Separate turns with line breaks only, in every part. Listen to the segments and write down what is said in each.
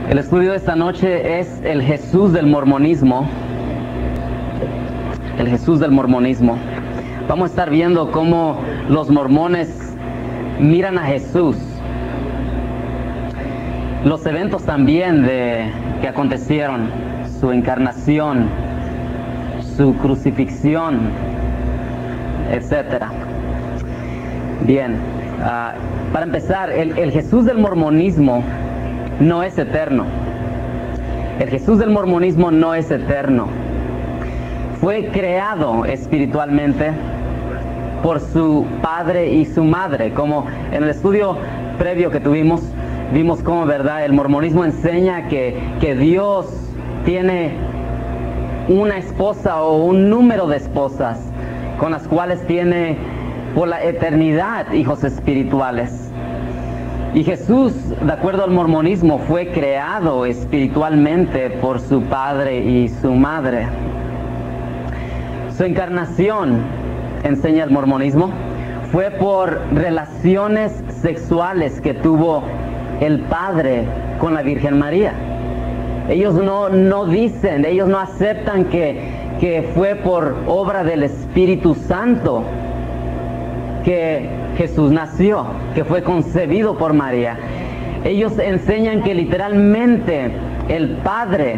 El estudio de esta noche es el Jesús del mormonismo. El Jesús del mormonismo. Vamos a estar viendo cómo los mormones miran a Jesús. Los eventos también que acontecieron, su encarnación, su crucifixión, etcétera. Bien, para empezar, el Jesús del mormonismo no es eterno. El Jesús del mormonismo no es eterno. Fue creado espiritualmente por su padre y su madre. Como en el estudio previo que tuvimos, vimos cómo, ¿verdad?, el mormonismo enseña que Dios tiene una esposa o un número de esposas con las cuales tiene por la eternidad hijos espirituales. Y Jesús, de acuerdo al mormonismo, fue creado espiritualmente por su padre y su madre. Su encarnación, enseña el mormonismo, fue por relaciones sexuales que tuvo el Padre con la Virgen María. Ellos no dicen, ellos no aceptan que fue por obra del Espíritu Santo que Jesús nació, que fue concebido por María. Ellos enseñan que literalmente el Padre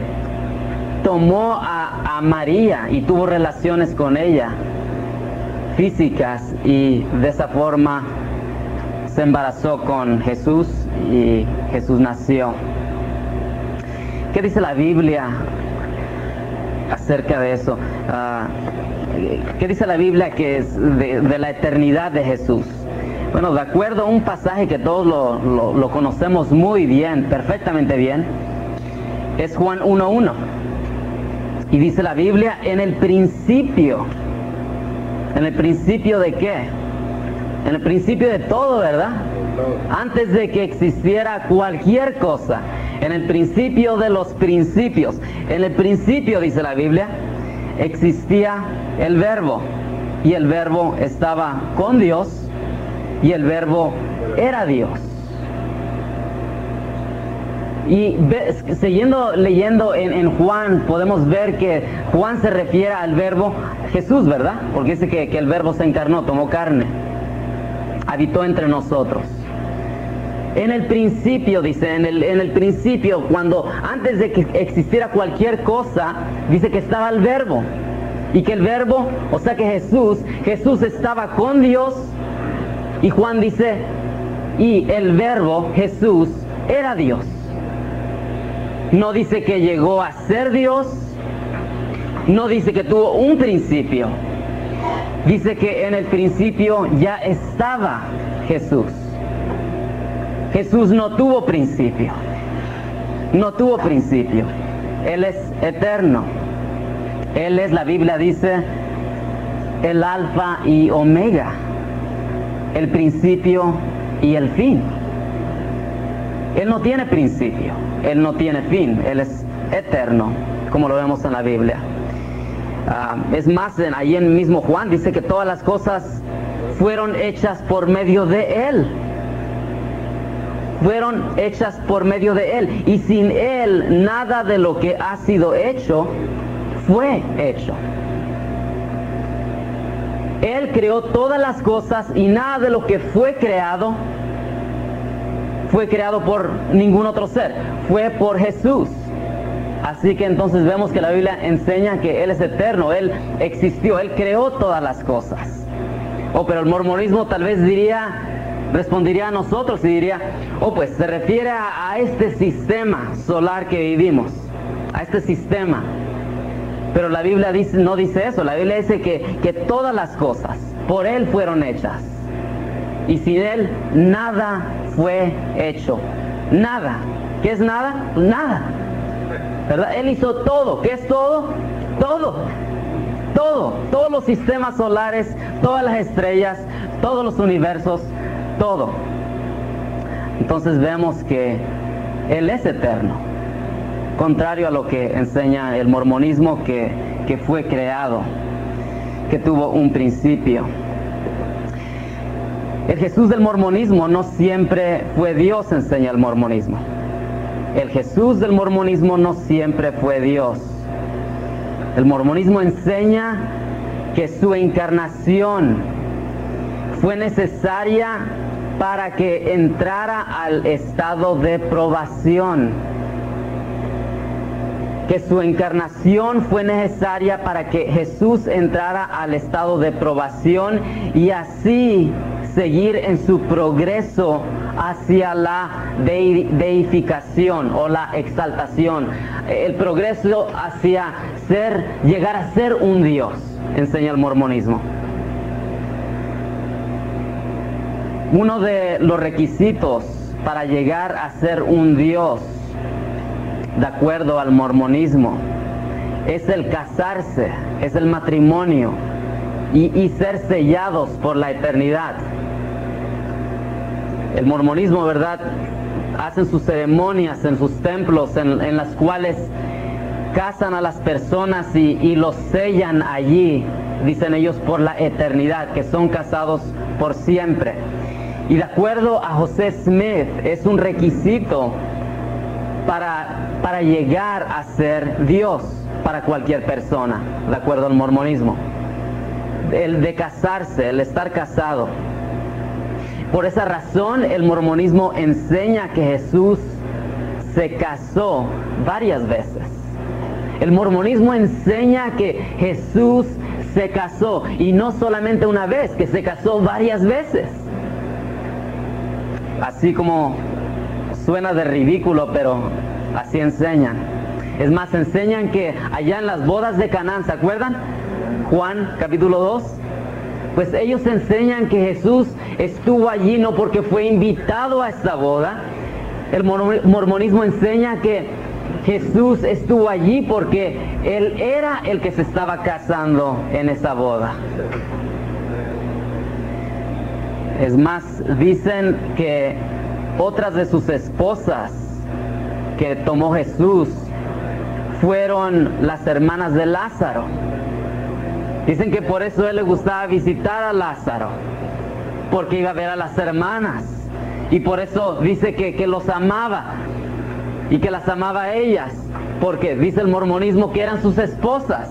tomó a María y tuvo relaciones con ella, físicas, y de esa forma se embarazó con Jesús y Jesús nació. ¿Qué dice la Biblia acerca de eso? ¿Qué dice la Biblia que es de la eternidad de Jesús? Bueno, de acuerdo a un pasaje que todos lo conocemos muy bien, perfectamente bien, es Juan 1:1. Y dice la Biblia, ¿en el principio de qué? En el principio de todo, ¿verdad? Antes de que existiera cualquier cosa, en el principio de los principios, en el principio, dice la Biblia, existía el Verbo, y el Verbo estaba con Dios, y el Verbo era Dios. Y siguiendo leyendo en Juan, podemos ver que Juan se refiere al Verbo Jesús, ¿verdad? Porque dice que el Verbo se encarnó, tomó carne, habitó entre nosotros. En el principio, dice, en el principio, antes de que existiera cualquier cosa, dice que estaba el Verbo. Y que el Verbo, o sea que Jesús estaba con Dios. Y Juan dice, y el Verbo, Jesús, era Dios. No dice que llegó a ser Dios, no dice que tuvo un principio. Dice que en el principio ya estaba Jesús. Jesús no tuvo principio. No tuvo principio. Él es eterno. Él es, la Biblia dice, el alfa y omega, el principio y el fin. Él no tiene principio, Él no tiene fin, Él es eterno, como lo vemos en la Biblia. Es más, ahí en mismo Juan dice que todas las cosas fueron hechas por medio de Él. Fueron hechas por medio de Él. Y sin Él, nada de lo que ha sido hecho, fue hecho. Él creó todas las cosas y nada de lo que fue creado por ningún otro ser. Fue por Jesús. Así que entonces vemos que la Biblia enseña que Él es eterno, Él existió, Él creó todas las cosas. Pero el mormonismo tal vez respondería a nosotros y diría, pues se refiere a este sistema solar que vivimos, a este sistema. Pero la Biblia no dice eso. La Biblia dice que todas las cosas por Él fueron hechas. Y sin Él nada fue hecho. Nada. ¿Qué es nada? Nada. ¿Verdad? Él hizo todo. ¿Qué es todo? Todo. Todo. Todos los sistemas solares, todas las estrellas, todos los universos, todo. Entonces vemos que Él es eterno. Contrario a lo que enseña el mormonismo, que fue creado, que tuvo un principio. El Jesús del mormonismo no siempre fue Dios, enseña el mormonismo. el Jesús del mormonismo no siempre fue Dios. El mormonismo enseña que su encarnación fue necesaria para que entrara al estado de probación. Que su encarnación fue necesaria para que Jesús entrara al estado de probación y así seguir en su progreso hacia la deificación o la exaltación. El progreso hacia llegar a ser un Dios, enseña el mormonismo. Uno de los requisitos para llegar a ser un Dios, de acuerdo al mormonismo, es el casarse, es el matrimonio y ser sellados por la eternidad. El mormonismo, ¿verdad?, hacen sus ceremonias en sus templos en las cuales casan a las personas y los sellan allí, dicen ellos, por la eternidad, que son casados por siempre. Y de acuerdo a José Smith, es un requisito para llegar a ser Dios para cualquier persona, de acuerdo al mormonismo. El de casarse, el estar casado. Por esa razón, el mormonismo enseña que Jesús se casó varias veces. El mormonismo enseña que Jesús se casó, y no solamente una vez, que se casó varias veces. Así como suena de ridículo, pero así enseñan. Es más, enseñan que allá en las bodas de Canaán, ¿se acuerdan? Juan capítulo 2. Pues ellos enseñan que Jesús estuvo allí no porque fue invitado a esta boda. El mormonismo enseña que Jesús estuvo allí porque Él era el que se estaba casando en esa boda. Es más, dicen que otras de sus esposas que tomó Jesús fueron las hermanas de Lázaro. Dicen que por eso a él le gustaba visitar a Lázaro, porque iba a ver a las hermanas, y por eso dice que los amaba y que las amaba a ellas, porque dice el mormonismo que eran sus esposas,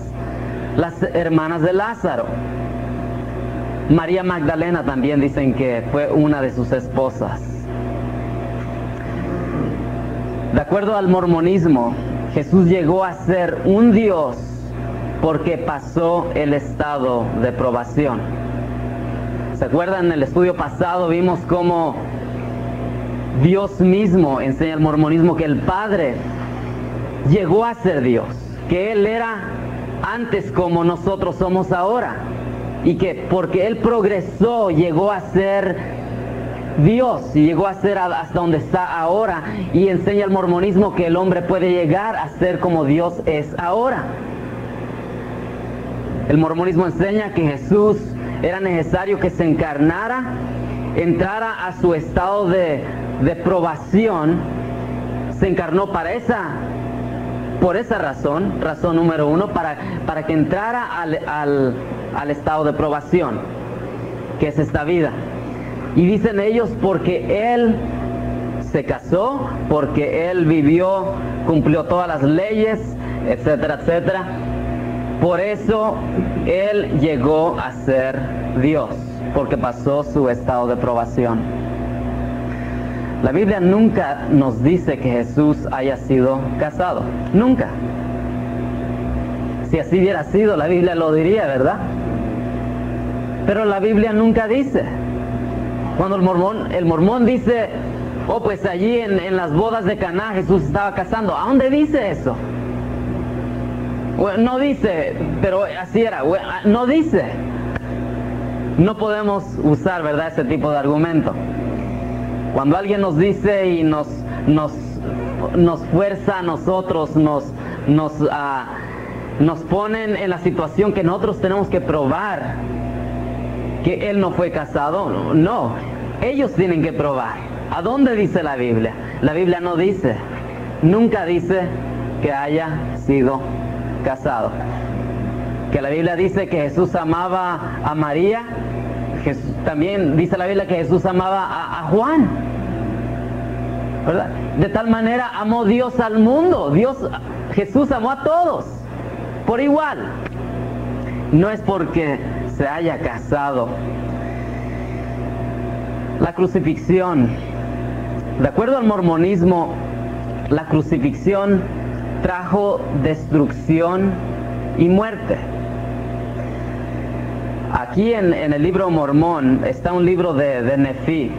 las hermanas de Lázaro. María Magdalena también dicen que fue una de sus esposas. De acuerdo al mormonismo, Jesús llegó a ser un Dios porque pasó el estado de probación. ¿Se acuerdan? En el estudio pasado vimos cómo Dios mismo, enseña el mormonismo, que el Padre llegó a ser Dios, que Él era antes como nosotros somos ahora, y que porque Él progresó llegó a ser Dios y llegó a ser hasta donde está ahora, y enseña el mormonismo que el hombre puede llegar a ser como Dios es ahora. El mormonismo enseña que Jesús era necesario que se encarnara, entrara a su estado de probación, se encarnó por esa razón número uno, para que entrara al estado de probación, que es esta vida. Y dicen ellos porque Él se casó, porque Él vivió, cumplió todas las leyes, etcétera, etcétera. Por eso Él llegó a ser Dios, porque pasó su estado de probación. La Biblia nunca nos dice que Jesús haya sido casado, nunca. Si así hubiera sido, la Biblia lo diría, ¿verdad? Pero la Biblia nunca dice. Cuando el mormón dice, oh, pues allí en las bodas de Caná Jesús estaba casando, ¿a dónde dice eso? Bueno, no dice, pero así era, no dice. No podemos usar, ¿verdad?, ese tipo de argumento. Cuando alguien nos dice y nos fuerza a nosotros, nos ponen en la situación que nosotros tenemos que probar que Él no fue casado, no, ellos tienen que probar. ¿A dónde dice la Biblia? La Biblia no dice, nunca dice que haya sido casado. Que la Biblia dice que Jesús amaba a María, también dice la Biblia que Jesús amaba a Juan. ¿verdad? De tal manera amó Dios al mundo. Jesús amó a todos por igual. No es porque se haya casado. La crucifixión, de acuerdo al mormonismo, la crucifixión trajo destrucción y muerte. Aquí en el libro mormón está un libro de Nefi,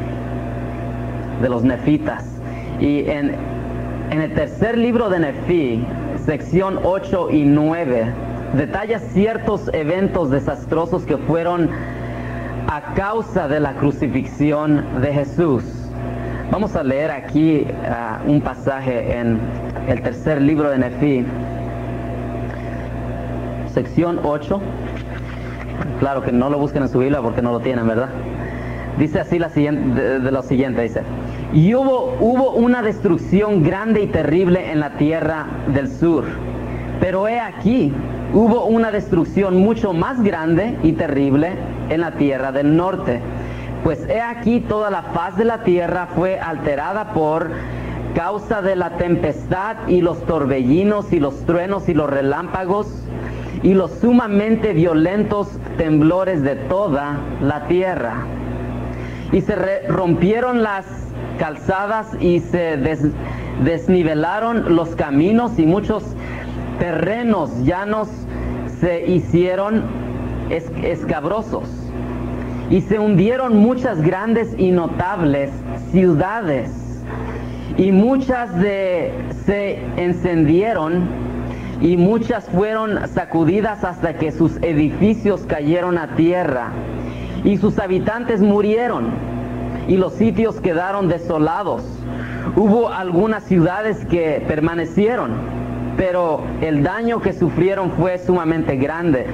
de los nefitas. Y en el tercer libro de Nefi, sección 8 y 9, detalla ciertos eventos desastrosos que fueron a causa de la crucifixión de Jesús. Vamos a leer aquí un pasaje en el tercer libro de Nefi, sección 8. Claro que no lo busquen en su Biblia porque no lo tienen, ¿verdad? Dice así lo siguiente, dice: y hubo una destrucción grande y terrible en la tierra del sur, pero he aquí, hubo una destrucción mucho más grande y terrible en la tierra del norte. Pues he aquí toda la faz de la tierra fue alterada por causa de la tempestad y los torbellinos y los truenos y los relámpagos y los sumamente violentos temblores de toda la tierra. Y se rompieron las calzadas y se desnivelaron los caminos y muchos terrenos llanos se hicieron escabrosos. Y se hundieron muchas grandes y notables ciudades, y muchas se encendieron, y muchas fueron sacudidas hasta que sus edificios cayeron a tierra, y sus habitantes murieron, y los sitios quedaron desolados. Hubo algunas ciudades que permanecieron, pero el daño que sufrieron fue sumamente grande,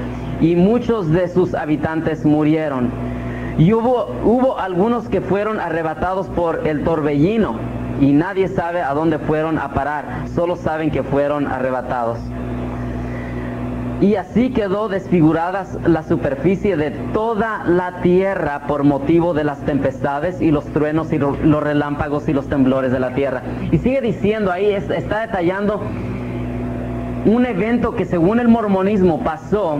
y muchos de sus habitantes murieron. Y hubo algunos que fueron arrebatados por el torbellino, y nadie sabe a dónde fueron a parar, solo saben que fueron arrebatados. Y así quedó desfiguradas la superficie de toda la tierra por motivo de las tempestades y los truenos y los relámpagos y los temblores de la tierra. Y sigue diciendo ahí, está detallando un evento que según el mormonismo pasó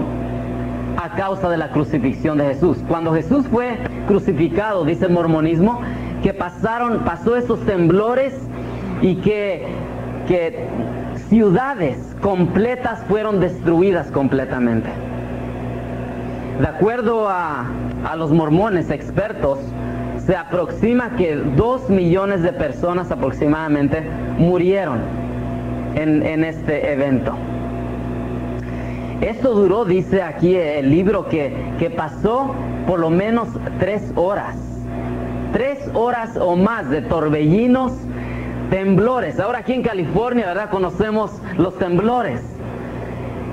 a causa de la crucifixión de Jesús. Cuando Jesús fue crucificado, dice el mormonismo, que pasó esos temblores y que ciudades completas fueron destruidas completamente. De acuerdo a los mormones expertos, se aproxima que 2 millones de personas aproximadamente murieron en este evento. Esto duró, dice aquí el libro, que pasó por lo menos 3 horas. 3 horas o más de torbellinos, temblores. Ahora aquí en California, ¿verdad? Conocemos los temblores.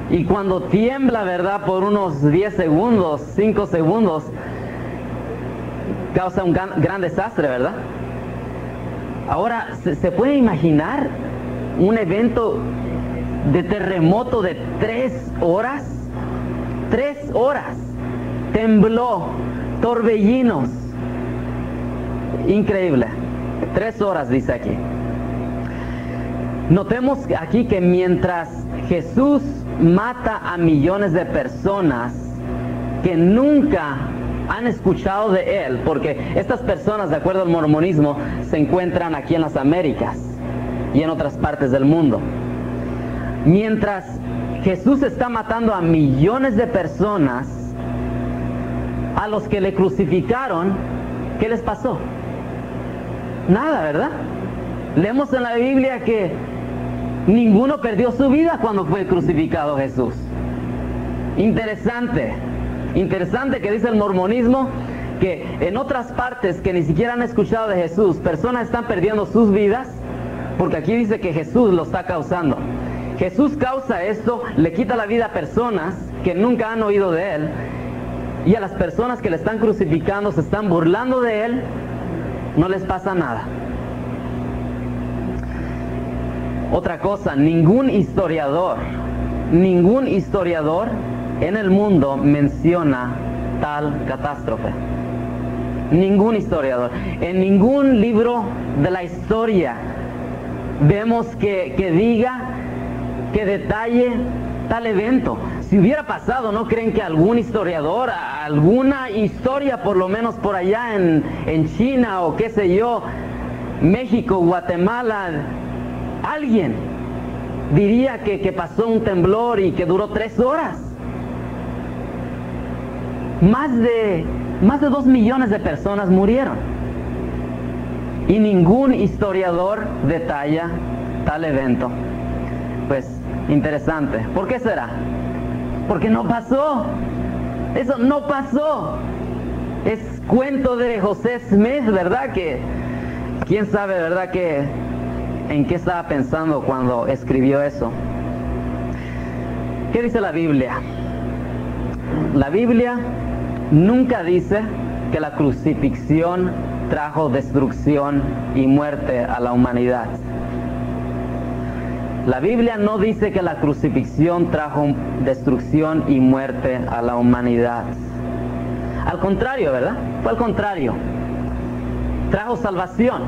Y cuando tiembla, ¿verdad? Por unos 10 segundos, 5 segundos, causa un gran desastre, ¿verdad? Ahora, ¿se puede imaginar un evento de terremoto de 3 horas? 3 horas. Tembló, torbellinos. Increíble. 3 horas dice aquí. Notemos aquí que mientras Jesús mata a millones de personas que nunca han escuchado de Él, porque estas personas, de acuerdo al mormonismo, se encuentran aquí en las Américas y en otras partes del mundo. Mientras Jesús está matando a millones de personas, a los que le crucificaron, ¿qué les pasó? Nada, ¿verdad? Leemos en la Biblia que ninguno perdió su vida cuando fue crucificado Jesús. Interesante que dice el mormonismo que en otras partes que ni siquiera han escuchado de Jesús, personas están perdiendo sus vidas, porque aquí dice que Jesús lo está causando. Jesús causa esto, le quita la vida a personas que nunca han oído de Él, y a las personas que le están crucificando, se están burlando de Él, no les pasa nada. Otra cosa, ningún historiador en el mundo menciona tal catástrofe. Ningún historiador. En ningún libro de la historia vemos que diga, que detalle tal evento. Si hubiera pasado, ¿no creen que algún historiador, alguna historia por lo menos por allá en China o qué sé yo, México, Guatemala, alguien diría que pasó un temblor y que duró 3 horas? Más de 2 millones de personas murieron. Y ningún historiador detalla tal evento. Pues interesante. ¿Por qué será? Porque no pasó. Eso no pasó. Es cuento de José Smith, ¿verdad? Que quién sabe, ¿verdad? Que en qué estaba pensando cuando escribió eso. ¿Qué dice la Biblia? La Biblia nunca dice que la crucifixión trajo destrucción y muerte a la humanidad. La Biblia no dice que la crucifixión trajo destrucción y muerte a la humanidad. Al contrario, ¿verdad? Fue al contrario. Trajo salvación.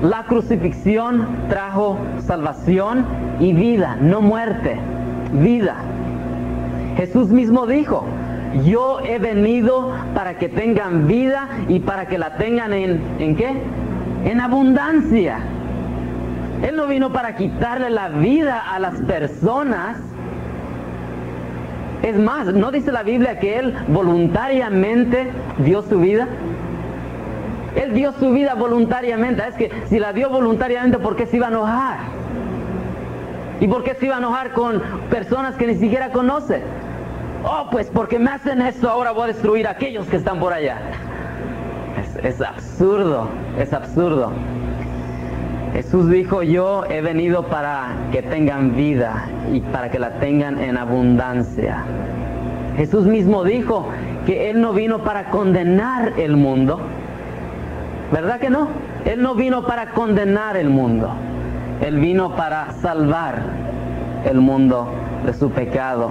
La crucifixión trajo salvación y vida, no muerte, vida. Jesús mismo dijo: yo he venido para que tengan vida y para que la tengan ¿en qué? En abundancia. Él no vino para quitarle la vida a las personas. Es más, ¿no dice la Biblia que Él voluntariamente dio su vida? Él dio su vida voluntariamente. Es que si la dio voluntariamente, ¿por qué se iba a enojar? ¿Y por qué se iba a enojar con personas que ni siquiera conoce? Oh, pues porque me hacen esto, ahora voy a destruir a aquellos que están por allá. Es absurdo, es absurdo. Jesús dijo: yo he venido para que tengan vida y para que la tengan en abundancia. Jesús mismo dijo que Él no vino para condenar el mundo. ¿Verdad que no? Él no vino para condenar el mundo. Él vino para salvar el mundo de su pecado.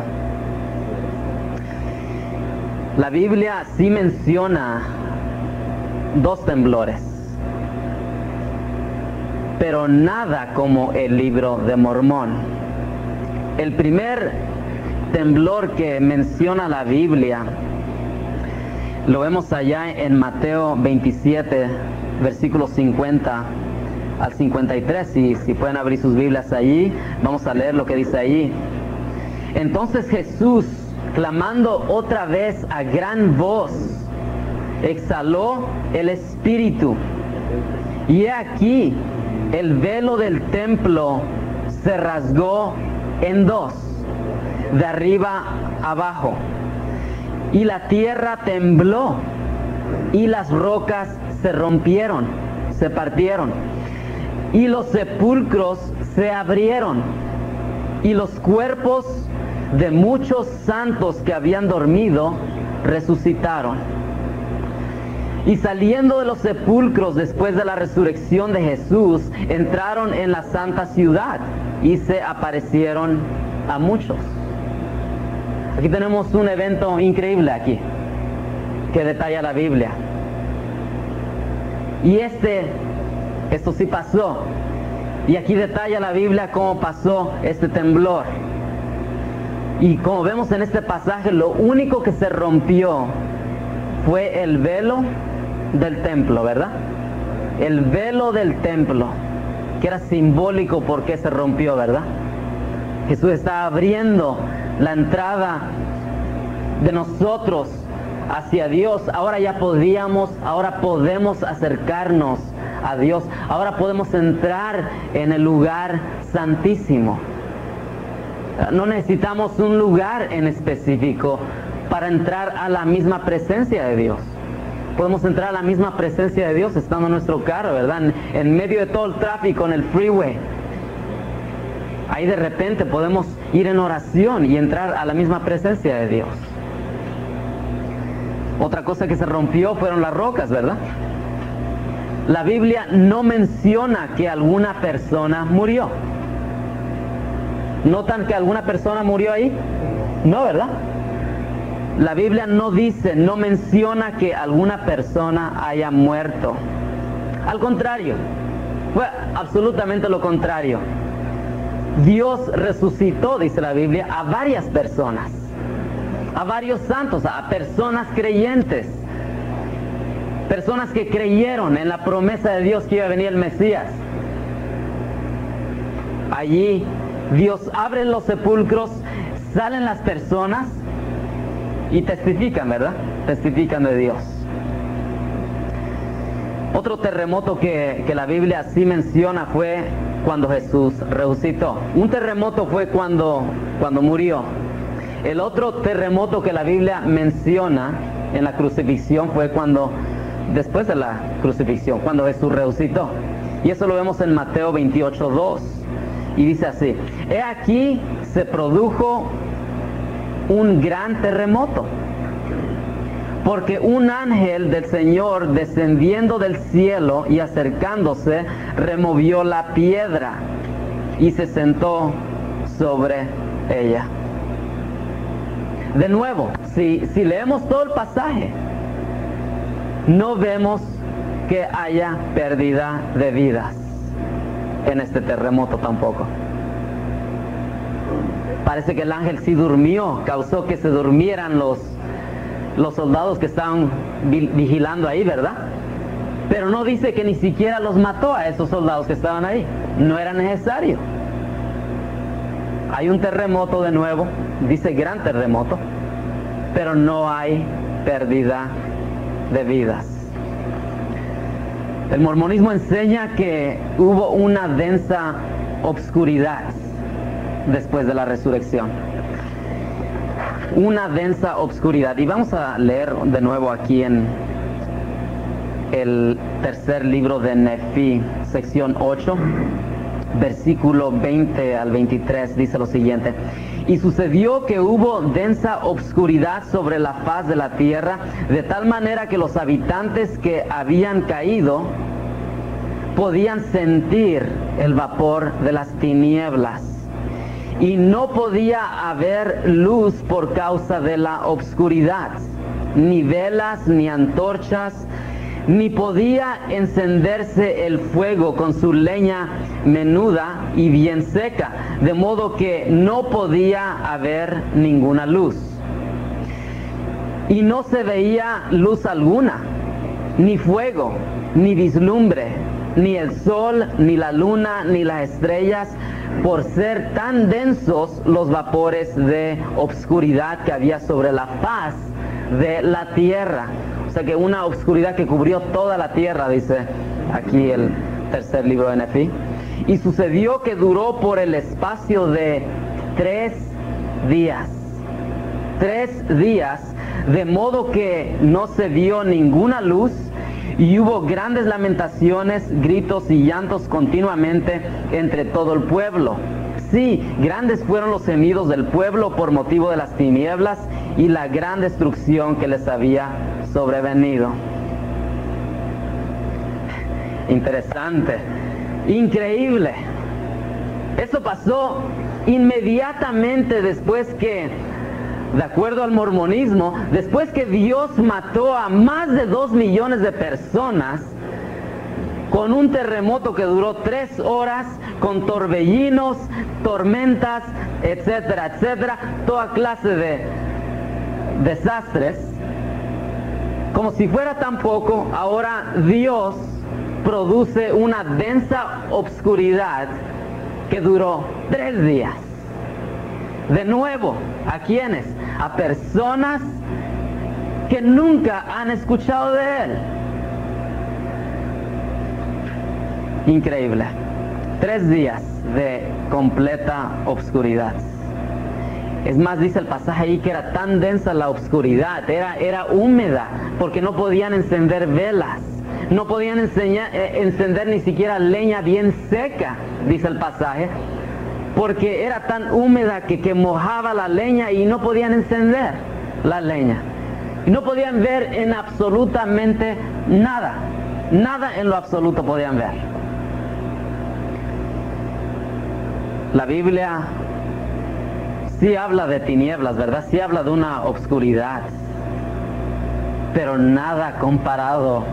La Biblia sí menciona 2 temblores, pero nada como el libro de Mormón. El primer temblor que menciona la Biblia lo vemos allá en Mateo 27, versículos 50 al 53. Si pueden abrir sus Biblias allí, vamos a leer lo que dice allí. Entonces Jesús, clamando otra vez a gran voz, exhaló el Espíritu. Y he aquí, el velo del templo se rasgó en 2, de arriba abajo. Y la tierra tembló, y las rocas se rompieron, se partieron. Y los sepulcros se abrieron, y los cuerpos de muchos santos que habían dormido resucitaron. Y saliendo de los sepulcros después de la resurrección de Jesús, entraron en la santa ciudad y se aparecieron a muchos. Aquí tenemos un evento increíble aquí, que detalla la Biblia. Y esto sí pasó. Y aquí detalla la Biblia cómo pasó este temblor. Y como vemos en este pasaje, lo único que se rompió fue el velo del templo, ¿verdad? El velo del templo, que era simbólico porque se rompió, ¿verdad? Jesús está abriendo la entrada de nosotros hacia Dios. Ahora podemos acercarnos a Dios. Ahora podemos entrar en el lugar santísimo. No necesitamos un lugar en específico para entrar a la misma presencia de Dios. Podemos entrar a la misma presencia de Dios estando en nuestro carro, ¿verdad? En medio de todo el tráfico, en el freeway. Ahí de repente podemos ir en oración y entrar a la misma presencia de Dios. Otra cosa que se rompió fueron las rocas, ¿verdad? La Biblia no menciona que alguna persona murió. ¿Notan que alguna persona murió ahí? No, ¿verdad? la Biblia no dice, no menciona que alguna persona haya muerto. Al contrario, fue absolutamente lo contrario. Dios resucitó, dice la Biblia, a varias personas, a varios santos, a personas creyentes, personas que creyeron en la promesa de Dios que iba a venir el Mesías. Allí Dios abre los sepulcros, salen las personas y testifican, ¿verdad? Testifican de Dios. Otro terremoto que la Biblia sí menciona fue cuando Jesús resucitó. Un terremoto fue cuando murió. El otro terremoto que la Biblia menciona en la crucifixión fue después de la crucifixión, cuando Jesús resucitó. Y eso lo vemos en Mateo 28:2. Y dice así: he aquí se produjo un gran terremoto, porque un ángel del Señor descendiendo del cielo y acercándose removió la piedra y se sentó sobre ella. De nuevo, si leemos todo el pasaje, no vemos que haya pérdida de vidas en este terremoto tampoco. Parece que el ángel sí durmió, causó que se durmieran los soldados que estaban vigilando ahí, ¿verdad? Pero no dice que ni siquiera los mató a esos soldados que estaban ahí. No era necesario. Hay un terremoto de nuevo, dice gran terremoto, pero no hay pérdida de vidas. El mormonismo enseña que hubo una densa obscuridad después de la resurrección. Una densa obscuridad. Y vamos a leer de nuevo aquí en el tercer libro de Nefi, sección 8, versículo 20 al 23, dice lo siguiente: y sucedió que hubo densa obscuridad sobre la faz de la tierra, de tal manera que los habitantes que habían caído podían sentir el vapor de las tinieblas, y no podía haber luz por causa de la obscuridad, ni velas, ni antorchas, ni podía encenderse el fuego con su leña menuda y bien seca, de modo que no podía haber ninguna luz. Y no se veía luz alguna, ni fuego, ni vislumbre, ni el sol, ni la luna, ni las estrellas, por ser tan densos los vapores de obscuridad que había sobre la faz de la tierra. O sea que una obscuridad que cubrió toda la tierra, dice aquí el tercer libro de Nefi. Y sucedió que duró por el espacio de 3 días. 3 días, de modo que no se vio ninguna luz, y hubo grandes lamentaciones, gritos y llantos continuamente entre todo el pueblo. Sí, grandes fueron los gemidos del pueblo por motivo de las tinieblas y la gran destrucción que les había sobrevenido. Interesante, increíble. Eso pasó inmediatamente después que, de acuerdo al mormonismo, después que Dios mató a más de 2 millones de personas con un terremoto que duró 3 horas, con torbellinos, tormentas, etcétera, etcétera, toda clase de desastres. Como si fuera tan poco, ahora Dios produce una densa obscuridad que duró 3 días. De nuevo, ¿a quiénes? A personas que nunca han escuchado de Él. Increíble. 3 días de completa obscuridad. Es más, dice el pasaje ahí que era tan densa la obscuridad, era húmeda, porque no podían encender velas, no podían encender ni siquiera leña bien seca, dice el pasaje, porque era tan húmeda que mojaba la leña y no podían encender la leña. Y no podían ver en absolutamente nada, nada en lo absoluto podían ver. La Biblia sí habla de tinieblas, ¿verdad? Sí habla de una obscuridad, pero nada comparado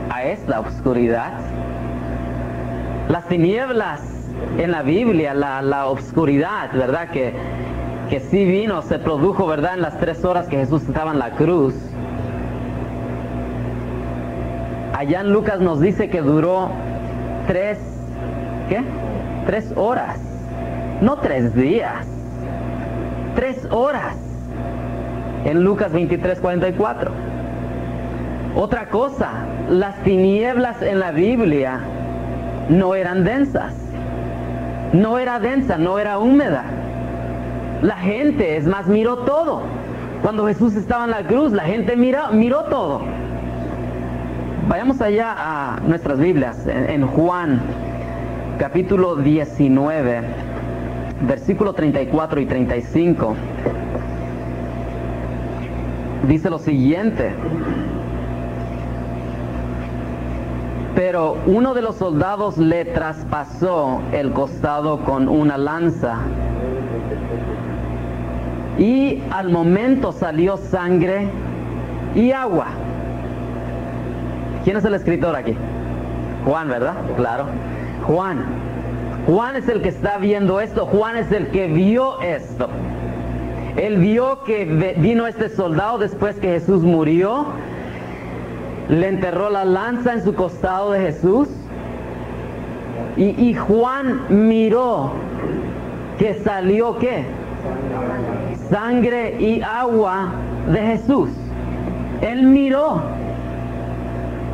a esta obscuridad. Las tinieblas en la Biblia, la obscuridad, ¿verdad? Que sí vino, se produjo, ¿verdad? En las 3 horas que Jesús estaba en la cruz. Allá en Lucas nos dice que duró 3 horas, no 3 días, 3 horas, en Lucas 23:44. Otra cosa, las tinieblas en la Biblia no eran densas, no era densa, no era húmeda. La gente, es más, miró todo. Cuando Jesús estaba en la cruz, la gente miró todo. Vayamos allá a nuestras Biblias, en Juan, capítulo 19, versículo 34 y 35. Dice lo siguiente: pero uno de los soldados le traspasó el costado con una lanza, y al momento salió sangre y agua. ¿Quién es el escritor aquí? Juan, ¿verdad? Claro. Juan. Juan es el que está viendo esto. Juan es el que vio esto. Él vio que vino este soldado después que Jesús murió. Le enterró la lanza en su costado de Jesús. Y Juan miró que salió, ¿qué? Sangre y agua de Jesús. Él miró.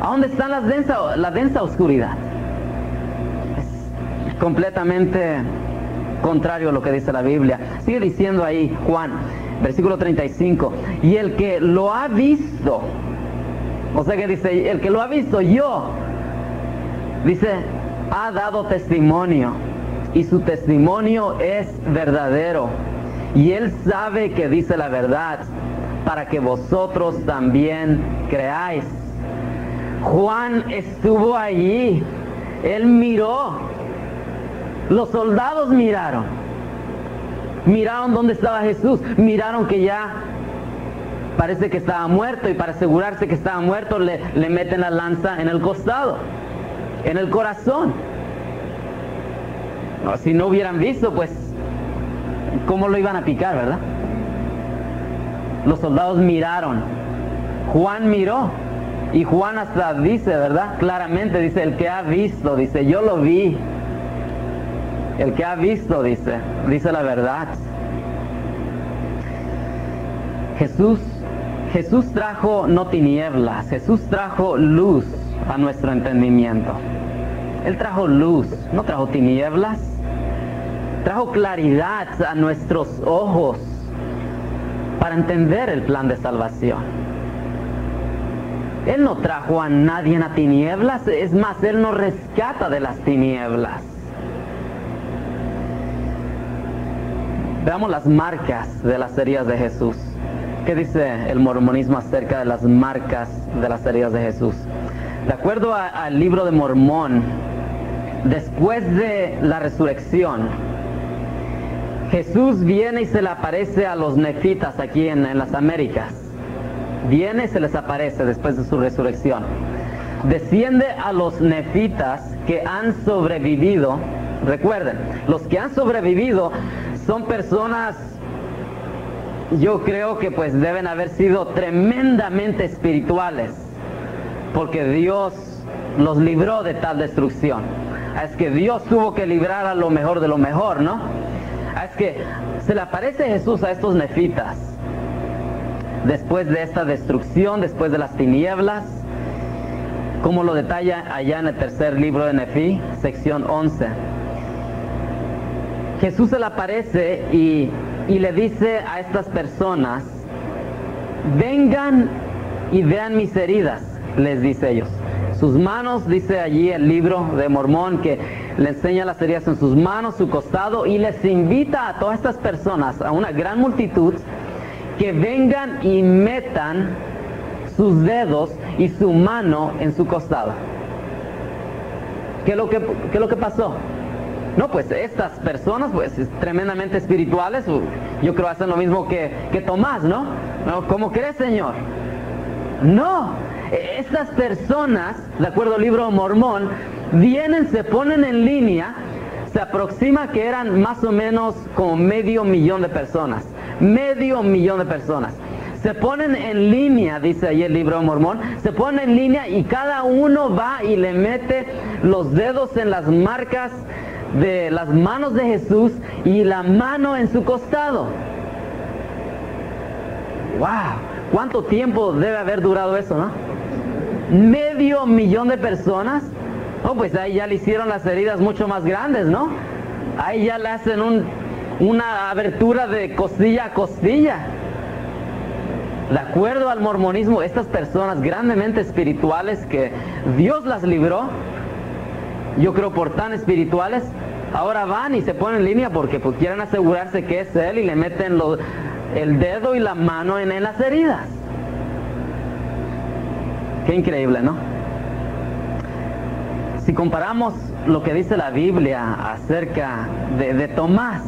¿A dónde está la densa oscuridad? Es completamente contrario a lo que dice la Biblia. Sigue diciendo ahí Juan, versículo 35. Y el que lo ha visto, o sea que dice, el que lo ha visto, yo, dice, ha dado testimonio, y su testimonio es verdadero, y él sabe que dice la verdad, para que vosotros también creáis. Juan estuvo allí, él miró, los soldados miraron dónde estaba Jesús, miraron que ya parece que estaba muerto, y para asegurarse que estaba muerto le meten la lanza en el costado, en el corazón. No, si no hubieran visto, pues ¿cómo lo iban a picar, verdad? Los soldados miraron, Juan miró, y Juan hasta dice, ¿verdad? Claramente dice, el que ha visto, dice, yo lo vi. El que ha visto, dice la verdad. Jesús trajo no tinieblas, Jesús trajo luz a nuestro entendimiento. Él trajo luz, no trajo tinieblas. Trajo claridad a nuestros ojos para entender el plan de salvación. Él no trajo a nadie a tinieblas, es más, Él nos rescata de las tinieblas. Veamos las marcas de las heridas de Jesús. ¿Qué dice el mormonismo acerca de las marcas de las heridas de Jesús? De acuerdo al libro de Mormón, después de la resurrección, Jesús viene y se le aparece a los nefitas aquí en las Américas. Viene y se les aparece después de su resurrección. Desciende a los nefitas que han sobrevivido. Recuerden, los que han sobrevivido son personas, yo creo que pues deben haber sido tremendamente espirituales, porque Dios los libró de tal destrucción. Es que Dios tuvo que librar a lo mejor de lo mejor, ¿no? Es que se le aparece Jesús a estos nefitas después de esta destrucción, después de las tinieblas, como lo detalla allá en el tercer libro de Nefí, sección 11. Jesús se le aparece y le dice a estas personas, vengan y vean mis heridas, les dice ellos. Sus manos, dice allí el libro de Mormón, que le enseña las heridas en sus manos, su costado, y les invita a todas estas personas, a una gran multitud, que vengan y metan sus dedos y su mano en su costado. ¿Qué es lo que pasó? No, pues estas personas, pues tremendamente espirituales, yo creo hacen lo mismo que Tomás, ¿no? ¿Cómo crees, Señor? No, estas personas, de acuerdo al libro Mormón, vienen, se ponen en línea, se aproxima que eran más o menos como 500,000 de personas, 500,000 de personas. Se ponen en línea, dice ahí el libro Mormón, se ponen en línea y cada uno va y le mete los dedos en las marcas de las manos de Jesús y la mano en su costado. ¡Wow! ¿Cuánto tiempo debe haber durado eso, no? 500,000 de personas. Oh, pues ahí ya le hicieron las heridas mucho más grandes, ¿no? Ahí ya le hacen una abertura de costilla a costilla. De acuerdo al mormonismo, estas personas grandemente espirituales que Dios las libró, yo creo por tan espirituales, ahora van y se ponen en línea porque pues, quieren asegurarse que es Él y le meten el dedo y la mano en las heridas. Qué increíble, ¿no? Si comparamos lo que dice la Biblia acerca de Tomás,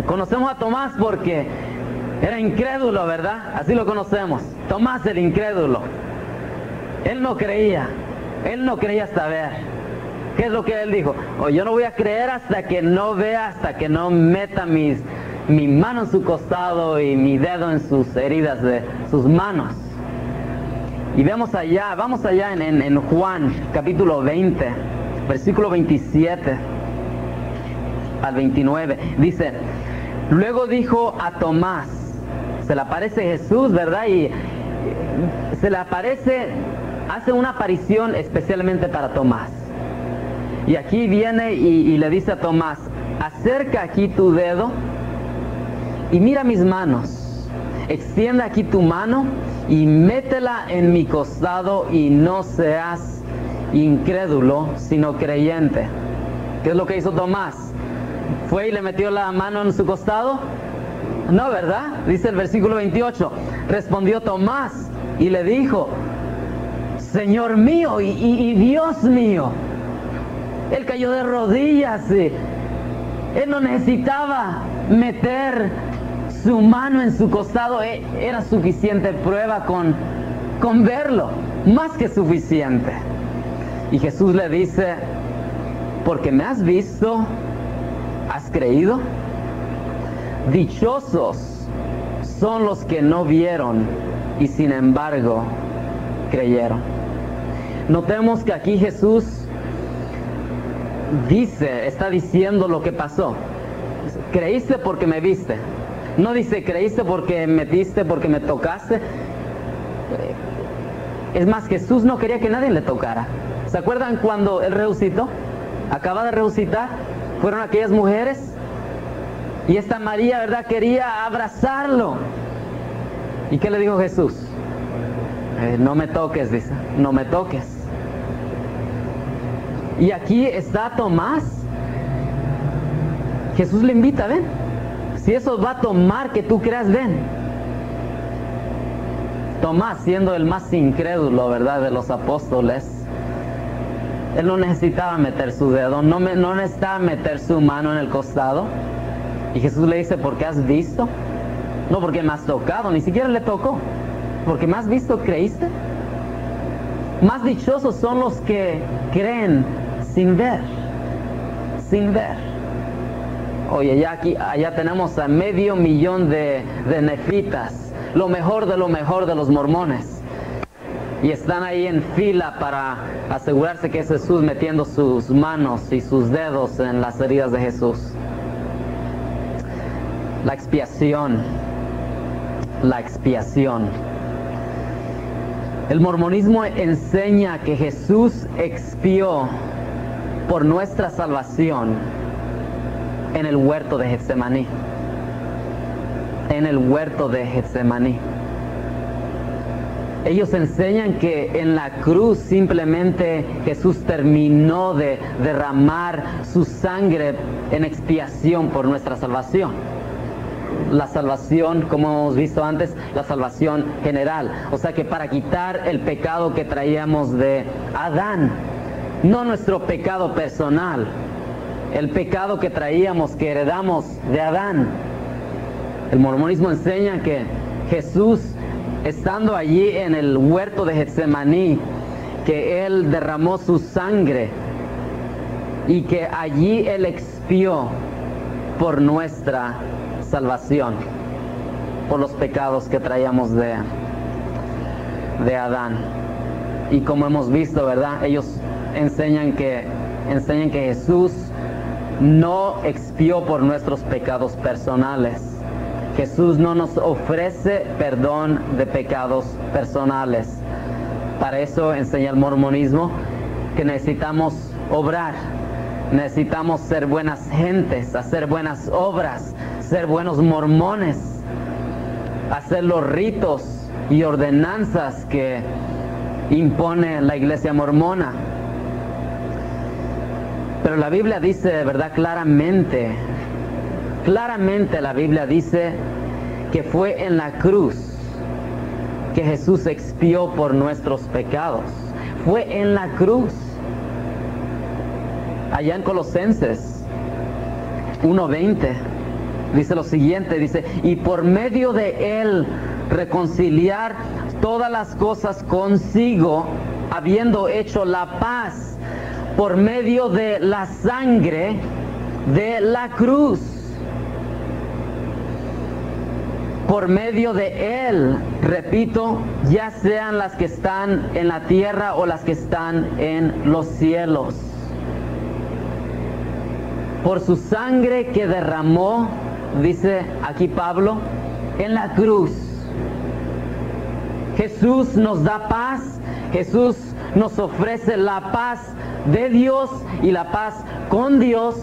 conocemos a Tomás porque era incrédulo, ¿verdad? Así lo conocemos. Tomás el incrédulo. Él no creía hasta ver. ¿Qué es lo que él dijo? Yo no voy a creer hasta que no vea, hasta que no meta mi mano en su costado y mi dedo en sus heridas de sus manos. Y vamos allá en Juan capítulo 20, versículo 27 al 29. Dice, luego dijo a Tomás, se le aparece Jesús, ¿verdad? Y se le aparece, hace una aparición especialmente para Tomás. Y aquí viene y le dice a Tomás, acerca aquí tu dedo y mira mis manos, extiende aquí tu mano y métela en mi costado y no seas incrédulo, sino creyente. ¿Qué es lo que hizo Tomás? ¿Fue y le metió la mano en su costado? No, ¿verdad? Dice el versículo 28, respondió Tomás y le dijo, Señor mío y Dios mío. Él cayó de rodillas, él no necesitaba meter su mano en su costado, era suficiente prueba con verlo, más que suficiente. Y Jesús le dice, porque me has visto, ¿has creído? Dichosos son los que no vieron y sin embargo creyeron. Notemos que aquí Jesús está diciendo lo que pasó. Creíste porque me viste. No dice creíste porque me metiste, porque me tocaste. Es más, Jesús no quería que nadie le tocara. ¿Se acuerdan cuando Él resucitó? Acaba de resucitar. Fueron aquellas mujeres y esta María, ¿verdad? Quería abrazarlo. ¿Y qué le dijo Jesús? No me toques, dice. No me toques. Y aquí está Tomás. Jesús le invita, ven. Si eso va a tomar que tú creas, ven. Tomás, siendo el más incrédulo, ¿verdad?, de los apóstoles, él no necesitaba meter su dedo, no necesitaba meter su mano en el costado. Y Jesús le dice, ¿por qué has visto? No porque me has tocado, ni siquiera le tocó. Porque me has visto, ¿creíste? Más dichosos son los que creen sin ver. Sin ver. Oye, allá tenemos a 500,000 de nefitas, lo mejor de los mormones. Y están ahí en fila para asegurarse que es Jesús metiendo sus manos y sus dedos en las heridas de Jesús. La expiación. La expiación. El mormonismo enseña que Jesús expió por nuestra salvación en el huerto de Getsemaní. En el huerto de Getsemaní. Ellos enseñan que en la cruz simplemente Jesús terminó de derramar su sangre en expiación por nuestra salvación. La salvación, como hemos visto antes, la salvación general. O sea que para quitar el pecado que traíamos de Adán, no nuestro pecado personal, el pecado que traíamos, que heredamos de Adán. El mormonismo enseña que Jesús, estando allí en el huerto de Getsemaní, que Él derramó su sangre y que allí Él expió por nuestra salvación, por los pecados que traíamos de Adán. Y como hemos visto, ¿verdad? Ellos enseñan que Jesús no expió por nuestros pecados personales. Jesús no nos ofrece perdón de pecados personales. Para eso enseña el mormonismo que necesitamos obrar, necesitamos ser buenas gentes, hacer buenas obras, ser buenos mormones, hacer los ritos y ordenanzas que impone la iglesia mormona. Pero la Biblia dice, de verdad, claramente la Biblia dice que fue en la cruz que Jesús expió por nuestros pecados. Fue en la cruz. Allá en Colosenses 1:20 dice lo siguiente, dice, y por medio de Él reconciliar todas las cosas consigo, habiendo hecho la paz por medio de la sangre de la cruz. Por medio de Él, repito, ya sean las que están en la tierra o las que están en los cielos. Por su sangre que derramó, dice aquí Pablo, en la cruz. Jesús nos da paz, Jesús nos ofrece la paz de Dios y la paz con Dios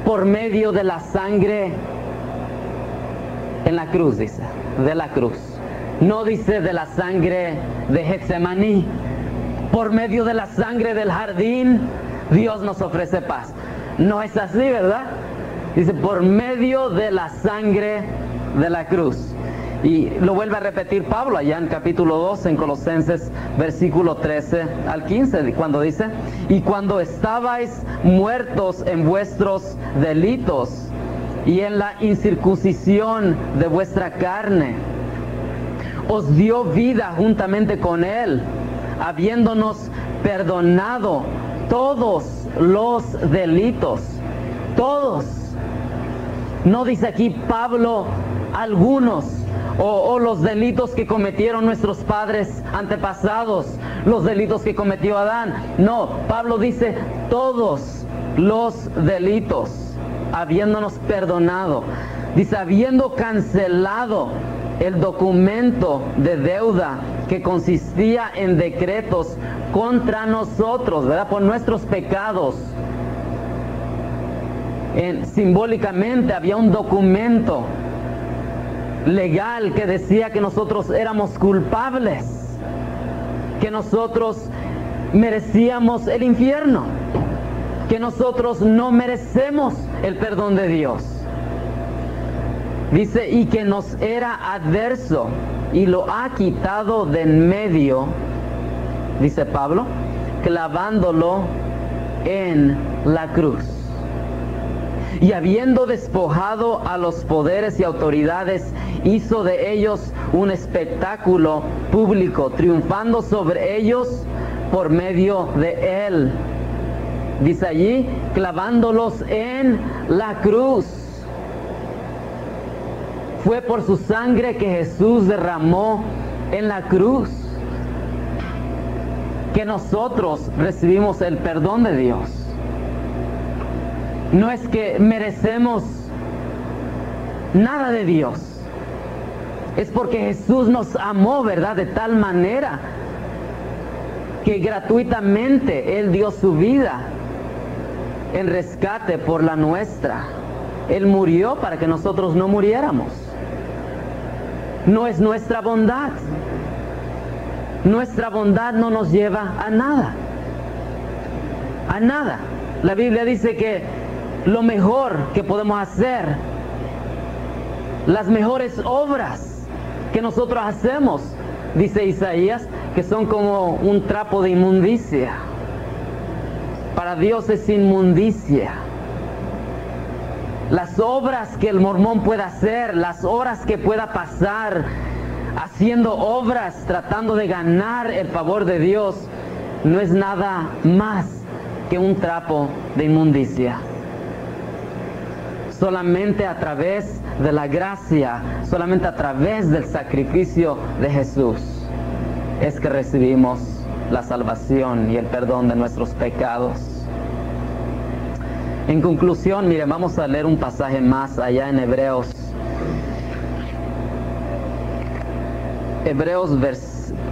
por medio de la sangre en la cruz, dice, de la cruz. No dice de la sangre de Getsemaní. Por medio de la sangre del jardín, Dios nos ofrece paz. No es así, ¿verdad? Dice, por medio de la sangre de la cruz. Y lo vuelve a repetir Pablo allá en capítulo 2, en Colosenses, versículo 13 al 15, cuando dice, y cuando estabais muertos en vuestros delitos y en la incircuncisión de vuestra carne, os dio vida juntamente con Él, habiéndonos perdonado todos los delitos. Todos. No dice aquí Pablo algunos o los delitos que cometieron nuestros padres antepasados, los delitos que cometió Adán. No, Pablo dice todos los delitos, habiéndonos perdonado. Dice, habiendo cancelado el documento de deuda que consistía en decretos contra nosotros, ¿verdad? Por nuestros pecados. Simbólicamente había un documento legal que decía que nosotros éramos culpables, que nosotros merecíamos el infierno, que nosotros no merecemos el perdón de Dios. Dice, y que nos era adverso y lo ha quitado de en medio, dice Pablo, clavándolo en la cruz. Y habiendo despojado a los poderes y autoridades, hizo de ellos un espectáculo público, triunfando sobre ellos por medio de Él. Dice allí, clavándolos en la cruz. Fue por su sangre que Jesús derramó en la cruz que nosotros recibimos el perdón de Dios. No es que merecemos nada de Dios. Es porque Jesús nos amó, ¿verdad? De tal manera que gratuitamente Él dio su vida en rescate por la nuestra. Él murió para que nosotros no muriéramos. No es nuestra bondad. Nuestra bondad no nos lleva a nada. A nada. La Biblia dice que lo mejor que podemos hacer, las mejores obras que nosotros hacemos, dice Isaías, que son como un trapo de inmundicia. para Dios es inmundicia. Las obras que el mormón pueda hacer, las horas que pueda pasar haciendo obras, tratando de ganar el favor de Dios, no es nada más que un trapo de inmundicia. Solamente a través de la gracia, solamente a través del sacrificio de Jesús, es que recibimos la salvación y el perdón de nuestros pecados. En conclusión, mire, vamos a leer un pasaje más allá en Hebreos. Hebreos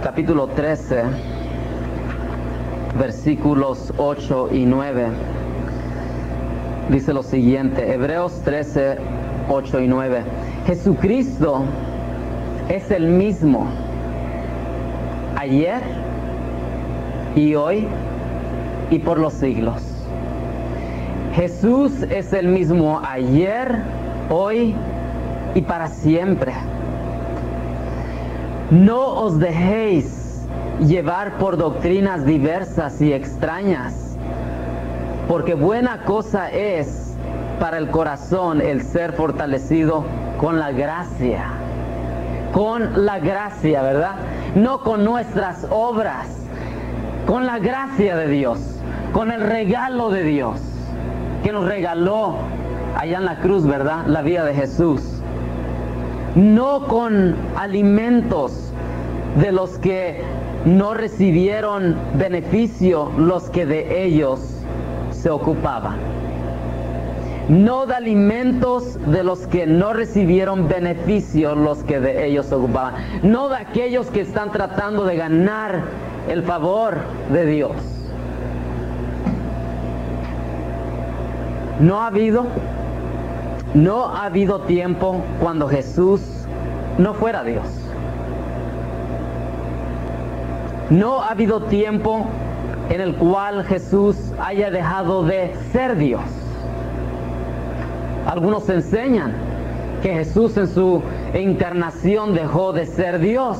capítulo 13, versículos 8 y 9. Dice lo siguiente, Hebreos 13, 8 y 9. Jesucristo es el mismo ayer y hoy y por los siglos. Jesús es el mismo ayer, hoy y para siempre. No os dejéis llevar por doctrinas diversas y extrañas, porque buena cosa es para el corazón el ser fortalecido con la gracia. Con la gracia, ¿verdad? No con nuestras obras, con la gracia de Dios, con el regalo de Dios, que nos regaló allá en la cruz, ¿verdad? La vida de Jesús. No con alimentos de los que no recibieron beneficio los que de ellos se ocupaban. No de alimentos de los que no recibieron beneficio los que de ellos se ocupaban. No de aquellos que están tratando de ganar el favor de Dios. No ha habido tiempo cuando Jesús no fuera Dios. No ha habido tiempo en el cual Jesús haya dejado de ser Dios. Algunos enseñan que Jesús en su encarnación dejó de ser Dios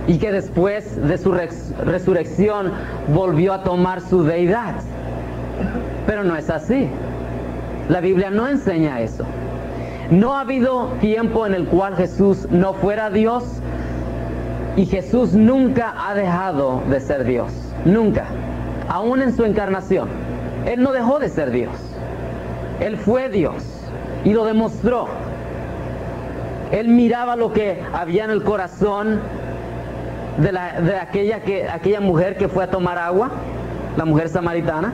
y que después de su resurrección volvió a tomar su deidad. Pero no es así. La Biblia no enseña eso. No ha habido tiempo en el cual Jesús no fuera Dios, y Jesús nunca ha dejado de ser Dios. Nunca. Aún en su encarnación. Él no dejó de ser Dios. Él fue Dios y lo demostró. Él miraba lo que había en el corazón de aquella mujer que fue a tomar agua, la mujer samaritana.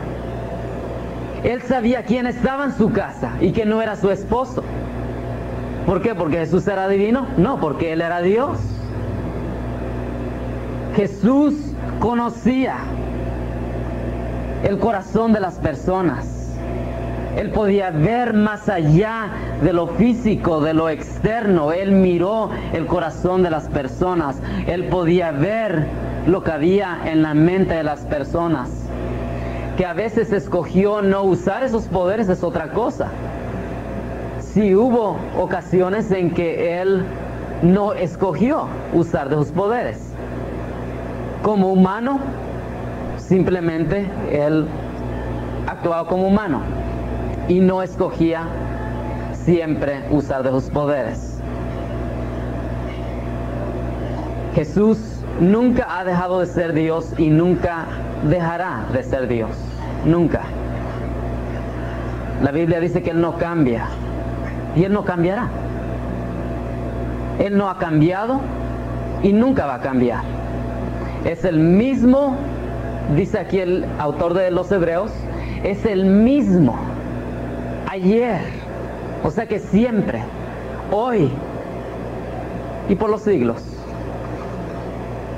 Él sabía quién estaba en su casa y que no era su esposo. ¿Por qué? ¿Porque Jesús era divino? No, porque Él era Dios. Jesús conocía el corazón de las personas. Él podía ver más allá de lo físico, de lo externo. Él miró el corazón de las personas. Él podía ver lo que había en la mente de las personas. Que a veces escogió no usar esos poderes es otra cosa. Sí hubo ocasiones en que Él no escogió usar de sus poderes. Como humano, simplemente Él actuaba como humano y no escogía siempre usar de sus poderes. Jesús nunca ha dejado de ser Dios y nunca dejará de ser Dios. Nunca. La Biblia dice que Él no cambia y Él no cambiará. Él no ha cambiado y nunca va a cambiar. Es el mismo, dice aquí el autor de los Hebreos, es el mismo ayer, o sea que siempre, hoy y por los siglos.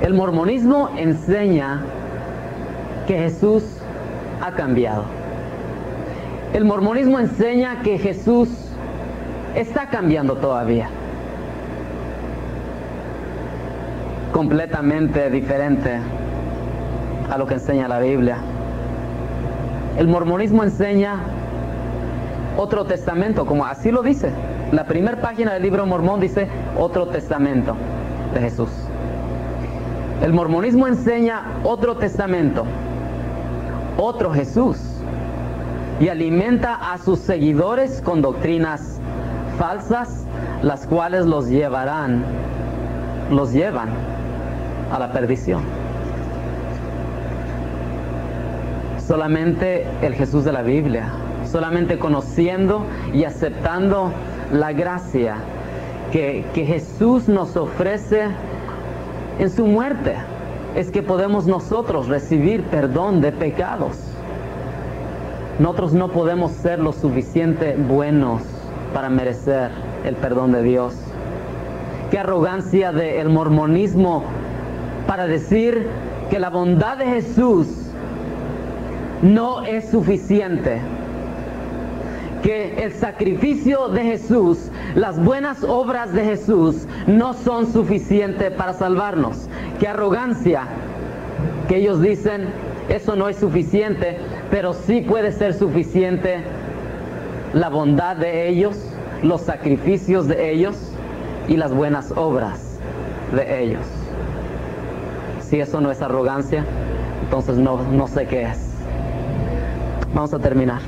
El mormonismo enseña que Jesús ha cambiado. El mormonismo enseña que Jesús está cambiando todavía. Completamente diferente a lo que enseña la Biblia. El mormonismo enseña otro testamento, como así lo dice. La primera página del libro Mormón dice otro testamento de Jesús. El mormonismo enseña otro testamento, otro Jesús y alimenta a sus seguidores con doctrinas falsas, las cuales los llevan a la perdición. Solamente el Jesús de la Biblia, solamente conociendo y aceptando la gracia que Jesús nos ofrece en su muerte, es que podemos nosotros recibir perdón de pecados. Nosotros no podemos ser lo suficiente buenos para merecer el perdón de Dios. Qué arrogancia del mormonismo para decir que la bondad de Jesús no es suficiente, que el sacrificio de Jesús, las buenas obras de Jesús no son suficientes para salvarnos. Qué arrogancia que ellos dicen, eso no es suficiente, pero sí puede ser suficiente la bondad de ellos, los sacrificios de ellos y las buenas obras de ellos. Si eso no es arrogancia, entonces no sé qué es. Vamos a terminar.